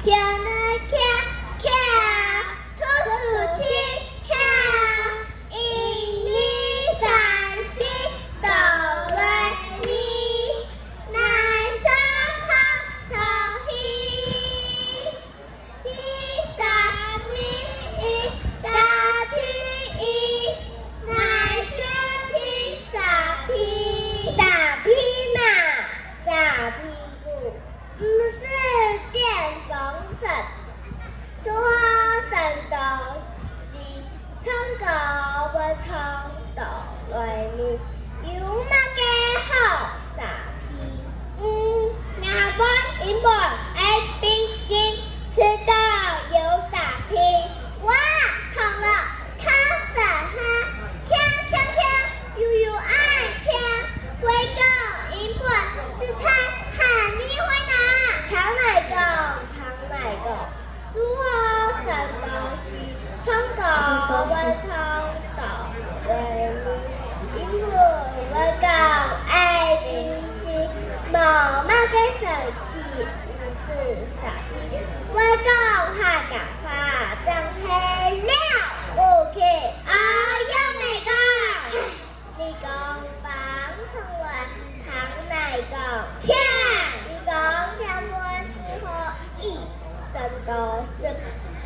天的天天，土鼠七天，一二三四哆来咪，来嗦好头西，西沙咪大提一，来九七沙皮，沙皮嘛，沙屁股，不是电风扇。说三到四，唱歌我唱到来咪，有嘛个好傻皮？牙本英本 A B C， 吃到有傻皮，我痛了，卡傻哈，锵锵锵，悠悠爱锵，会讲英本是菜，喊你会拿，糖奶糕，糖奶糕。数好三到四，唱歌我唱到来咪，英文我讲 A B C， 妈妈给手机不是傻逼，我讲下架发张黑了 ，OK， 有哪个？你讲棒成为糖奶糕，呛，你讲抢我时候一。三到四，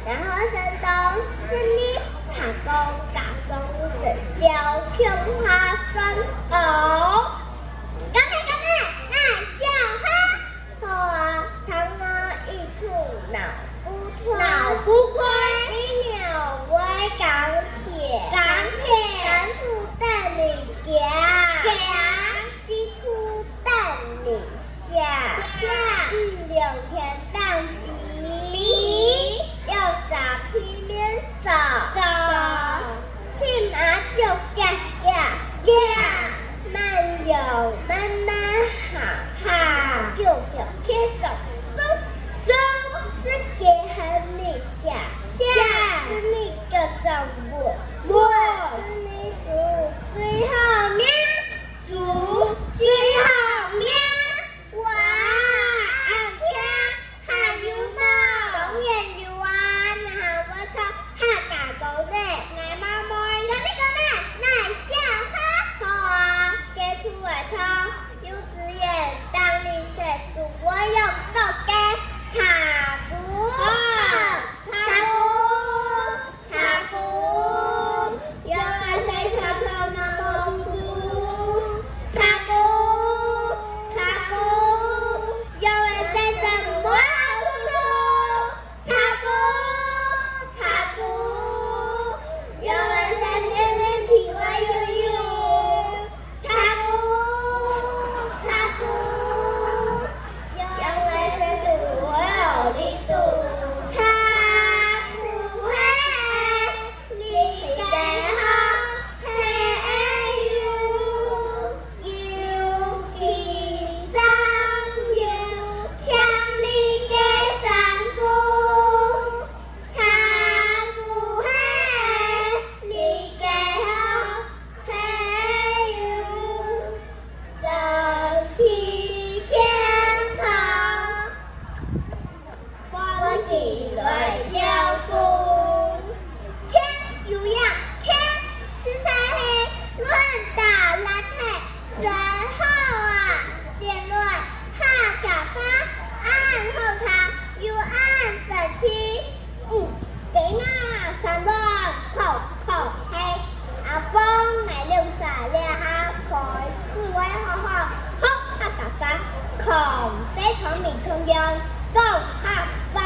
然后三到四呢，他讲加松是小恐怕酸哦。讲呢，那小哈，好啊，糖啊一出脑不脱，脑不亏，你鸟为钢铁，赶赴带你夹，西出带你下，两天蛋比。要傻皮面手，骑马就嘎，慢游慢慢行，就要贴手，手是给和你下是你个掌握，是你煮最好面，煮最好面。幼稚園當你寫書，我用到嘅茶鼓，有愛誰悄悄那麼鼓，茶鼓，有愛誰什麼好處？茶鼓，有愛誰年年體會悠悠。孔非常名坑样，够哈发。